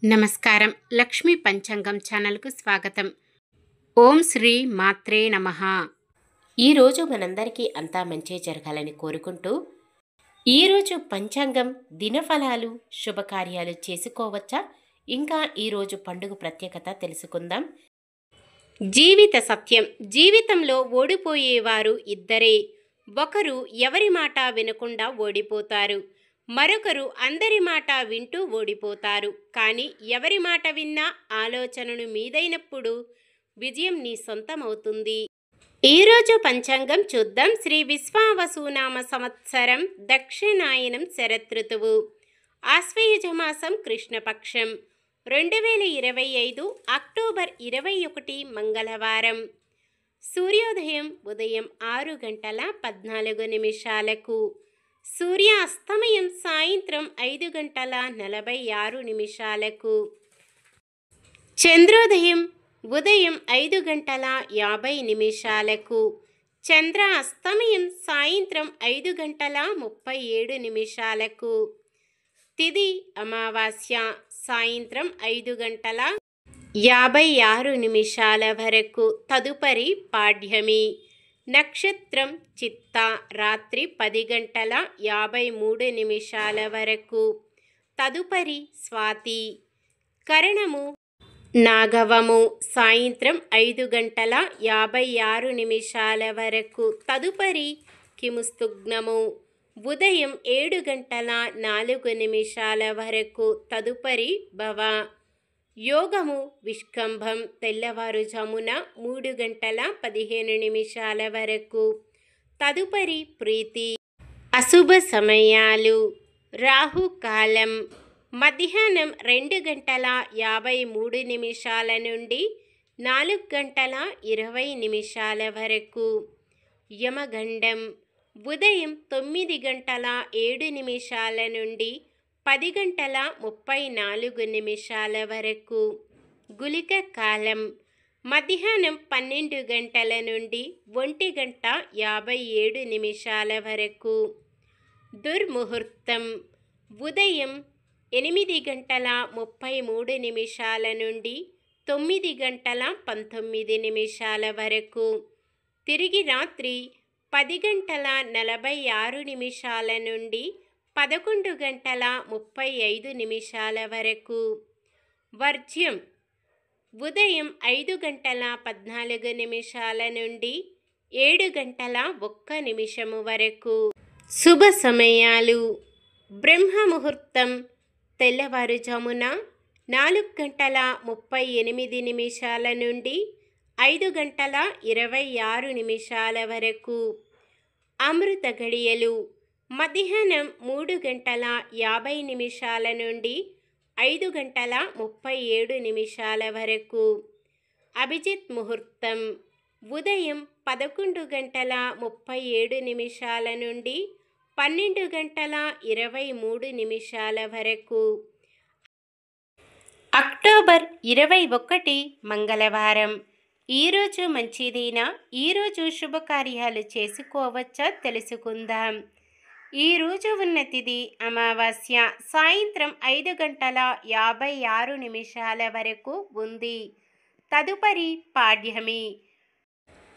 నమస్కారం. లక్ష్మీ పంచాంగం ఛానల్కు స్వాగతం. ఓం శ్రీ మాత్రే నమః. ఈరోజు మనందరికీ అంతా మంచి జరగాలని కోరుకుంటూ, ఈరోజు పంచాంగం దినఫలాలు శుభకార్యాలు చేసుకోవచ్చా, ఇంకా ఈరోజు పండుగ ప్రత్యేకత తెలుసుకుందాం. జీవిత సత్యం. జీవితంలో ఓడిపోయేవారు ఇద్దరే. ఒకరు ఎవరి మాట వినకుండా ఓడిపోతారు, మరొకరు అందరి మాట వింటూ ఓడిపోతారు. కానీ ఎవరి మాట విన్నా ఆలోచనను మీదైనప్పుడు విజయం నీ సొంతమవుతుంది. ఈరోజు పంచాంగం చూద్దాం. శ్రీ విశ్వావసునామ సంవత్సరం దక్షిణాయనం శరదృతువు, ఆశ్వయుజ మాసం కృష్ణపక్షం, 2025 అక్టోబర్ 21 మంగళవారం. సూర్యోదయం ఉదయం 6:14 సూర్యాస్తమయం సాయంత్రం 5:46. చంద్రోదయం ఉదయం 5:50. చంద్రాస్తమయం సాయంత్రం 5:37. తిథి అమావాస్య సాయంత్రం 5:56 వరకు. తదుపరి పాడ్యమి. నక్షత్రం చిత్త రాత్రి 10:53 వరకు. తదుపరి స్వాతి. కరణము నాగవము సాయంత్రం 5:56 వరకు. తదుపరి కిముస్తుగ్నము ఉదయం 7:04 వరకు. తదుపరి భవ. యోగము విష్కంభం తెల్లవారుజామున 3:15 వరకు. తదుపరి ప్రీతి. అశుభ సమయాలు. రాహుకాలం మధ్యాహ్నం 2:53 నుండి 4:20 వరకు. యమగండం ఉదయం 9:07 నుండి 10:34 వరకు. గుళిక కాలం మధ్యాహ్నం 12 గంటల నుండి 1:57 వరకు. దుర్ముహూర్తం ఉదయం 8:33 నుండి 9:19 వరకు. తిరిగి రాత్రి 10:46 నుండి 11:35 వరకు. వర్జ్యం ఉదయం 5:14 నుండి 7:01 వరకు. శుభ సమయాలు. బ్రహ్మముహూర్తం తెల్లవారుజామున 4:38 నుండి 5:26 వరకు. అమృత గడియలు మధ్యాహ్నం 3:50 నుండి 5:37 వరకు. అభిజిత్ ముహూర్తం ఉదయం 11:37 నుండి 12:23 వరకు. అక్టోబర్ 21 మంగళవారం. ఈరోజు మంచిదేనా? ఈరోజు శుభకార్యాలు చేసుకోవచ్చా తెలుసుకుందాం. ఈరోజు ఉన్న తిథి అమావాస్య సాయంత్రం 5:56 వరకు ఉంది. తదుపరి పాడ్యమి.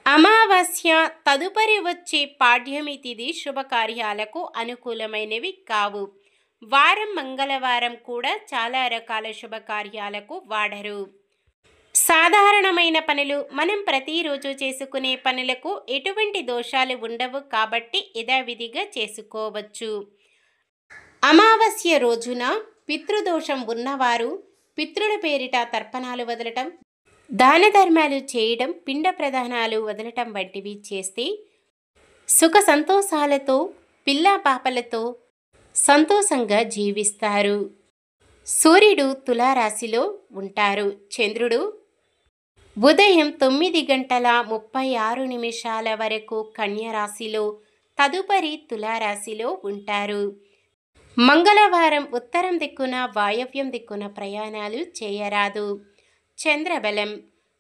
అమావాస్య తదుపరి వచ్చే పాడ్యమి తిథి శుభకార్యాలకు అనుకూలమైనవి కావు. వారం మంగళవారం కూడా చాలా రకాల శుభకార్యాలకు వాడరు. సాధారణమైన పనులు, మనం ప్రతిరోజు చేసుకునే పనులకు ఎటువంటి దోషాలు ఉండవు కాబట్టి యథావిధిగా చేసుకోవచ్చు. అమావాస్య రోజున పితృదోషం ఉన్నవారు పితృల పేరిట తర్పణాలు వదలటం, దాన ధర్మాలు చేయడం, పిండ ప్రదానాలు వదలటం వంటివి చేస్తే సుఖ సంతోషాలతో పిల్లా పాపలతో సంతోషంగా జీవిస్తారు. సూర్యుడు తులారాశిలో ఉంటారు. చంద్రుడు ఉదయం 9:36 వరకు కన్యరాశిలో, తదుపరి తులారాశిలో ఉంటారు. మంగళవారం ఉత్తరం దిక్కున వాయవ్యం దిక్కున ప్రయాణాలు చేయరాదు. చంద్రబలం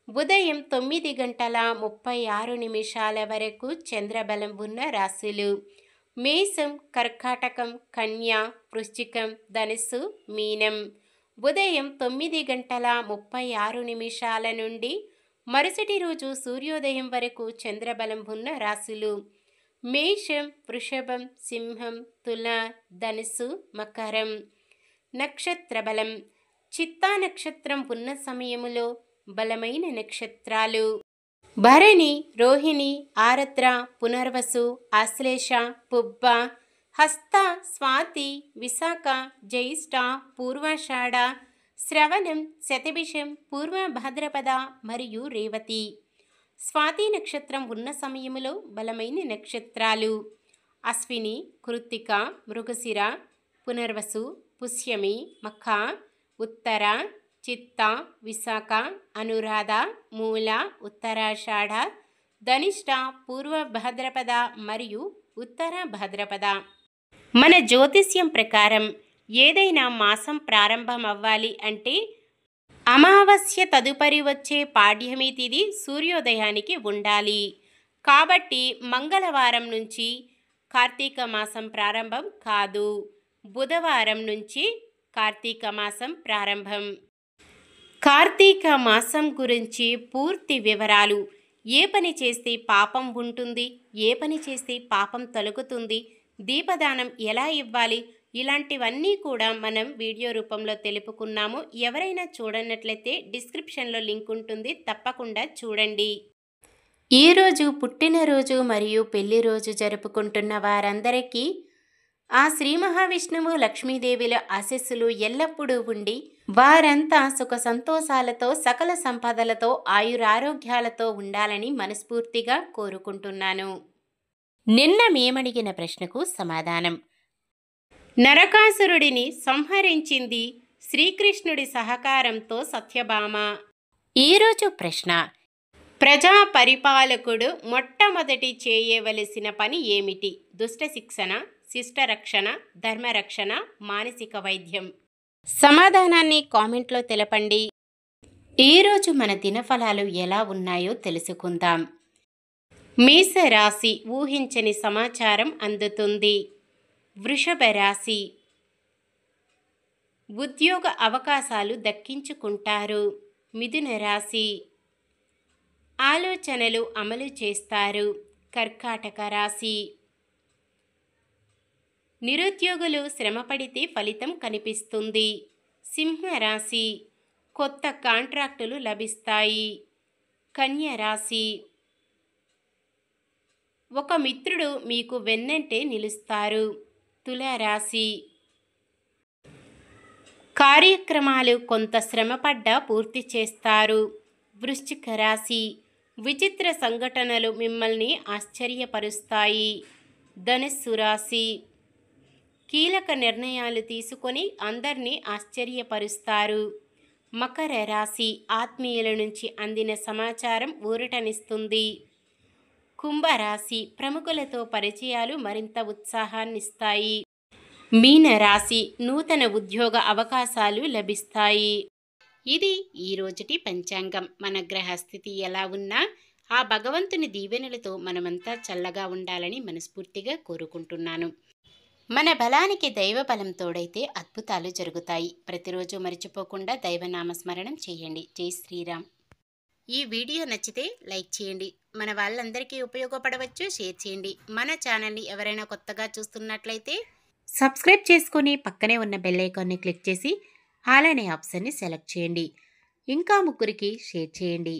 ఉదయం 9:36 వరకు చంద్రబలం ఉన్న రాశులు మేషం, కర్కాటకం, కన్య, వృశ్చికం, ధనుస్సు, మీనం. ఉదయం 9:36 నుండి మరుసటి రోజు సూర్యోదయం వరకు చంద్రబలం ఉన్న రాశులు: మేషం, వృషభం, సింహం, తుల, ధనుసు, మకరం. నక్షత్ర బలం: చిత్తా నక్షత్రం ఉన్న సమయములో బలమైన నక్షత్రాలు: భరణి, రోహిణి, ఆరద్ర, పునర్వసు, ఆశ్లేష, పుబ్బ, హస్త, స్వాతి, విశాఖ, జ్యేష్ఠ, పూర్వాషాఢ, శ్రవణం, శతభిషం, పూర్వ భాద్రపద మరియు రేవతి. స్వాతి నక్షత్రం ఉన్న సమయములో బలమైన నక్షత్రాలు: అశ్విని, కృత్తిక, మృగశిర, పునర్వసు, పుష్యమి, మఖ, ఉత్తర, చిత్త, విశాఖ, అనురాధ, మూల, ఉత్తరాషాఢ, ధనిష్ట, పూర్వ భాద్రపద మరియు ఉత్తర భాద్రపద. మన జ్యోతిష్యం ప్రకారం ఏదైనా మాసం ప్రారంభం అవ్వాలి అంటే అమావాస్య తదుపరి వచ్చే పాడ్యమి తిథి సూర్యోదయానికి ఉండాలి. కాబట్టి మంగళవారం నుంచి కార్తీక మాసం ప్రారంభం కాదు, బుధవారం నుంచి కార్తీక మాసం ప్రారంభం. కార్తీక మాసం గురించి పూర్తి వివరాలు, ఏ పని చేస్తే పాపం ఉంటుంది, ఏ పని చేస్తే పాపం తొలగుతుంది, దీపదానం ఎలా ఇవ్వాలి, ఇలాంటివన్నీ కూడా మనం వీడియో రూపంలో తెలుపుకున్నాము. ఎవరైనా చూడనట్లయితే డిస్క్రిప్షన్లో లింక్ ఉంటుంది, తప్పకుండా చూడండి. ఈరోజు పుట్టినరోజు మరియు పెళ్లి రోజు జరుపుకుంటున్న వారందరికీ ఆ శ్రీ మహావిష్ణువు, లక్ష్మీదేవిల ఆశీస్సులు ఎల్లప్పుడూ ఉండి వారంతా సుఖ సంతోషాలతో, సకల సంపదలతో, ఆయురారోగ్యాలతో ఉండాలని మనస్ఫూర్తిగా కోరుకుంటున్నాను. నిన్న మేమడిగిన ప్రశ్నకు సమాధానం: నరకాసురుడిని సంహరించింది శ్రీకృష్ణుడి సహకారంతో సత్యభామ. ఈరోజు ప్రశ్న: ప్రజా పరిపాలకుడు మొట్టమొదటి చేయవలసిన పని ఏమిటి? దుష్ట శిక్షణ, శిష్ట రక్షణ, ధర్మరక్షణ, మానసిక వైద్యం. సమాధానాన్ని కామెంట్లో తెలపండి. ఈరోజు మన దినఫలాలు ఎలా ఉన్నాయో తెలుసుకుందాం. మేషరాశి: ఊహించని సమాచారం అందుతుంది. వృషభ రాశి: ఉద్యోగ అవకాశాలు దక్కించుకుంటారు. మిథున రాశి: ఆలోచనలు అమలు చేస్తారు. కర్కాటక రాశి: నిరుద్యోగులు శ్రమపడితే ఫలితం కనిపిస్తుంది. సింహరాశి: కొత్త కాంట్రాక్టులు లభిస్తాయి. కన్య రాశి: ఒక మిత్రుడు మీకు వెన్నంటే నిలుస్తారు. తులారాశి: కార్యక్రమాలు కొంత శ్రమపడ్డా పూర్తి చేస్తారు. వృశ్చిక రాశి: విచిత్ర సంఘటనలు మిమ్మల్ని ఆశ్చర్యపరుస్తాయి. ధనుస్సు రాశి: కీలక నిర్ణయాలు తీసుకొని అందరినీ ఆశ్చర్యపరుస్తారు. మకర రాశి: ఆత్మీయుల నుంచి అందిన సమాచారం ఊరటనిస్తుంది. కుంభరాశి: ప్రముఖులతో పరిచయాలు మరింత ఉత్సాహాన్నిస్తాయి. మీనరాశి: నూతన ఉద్యోగ అవకాశాలు లభిస్తాయి. ఇది ఈరోజుటి పంచాంగం. మన గ్రహస్థితి ఎలా ఉన్నా ఆ భగవంతుని దీవెనలతో మనమంతా చల్లగా ఉండాలని మనస్ఫూర్తిగా కోరుకుంటున్నాను. మన బలానికి దైవ బలం తోడైతే అద్భుతాలు జరుగుతాయి. ప్రతిరోజు మర్చిపోకుండా దైవనామస్మరణం చేయండి. జై శ్రీరామ్. ఈ వీడియో నచ్చితే లైక్ చేయండి. మన వాళ్ళందరికీ ఉపయోగపడవచ్చు, షేర్ చేయండి. మన ఛానల్ని ఎవరైనా కొత్తగా చూస్తున్నట్లయితే సబ్స్క్రైబ్ చేసుకొని పక్కనే ఉన్న బెల్ ఐకాన్ని క్లిక్ చేసి ఆల్ అనే ఆప్షన్ని సెలెక్ట్ చేయండి. ఇంకా ముగ్గురికి షేర్ చేయండి.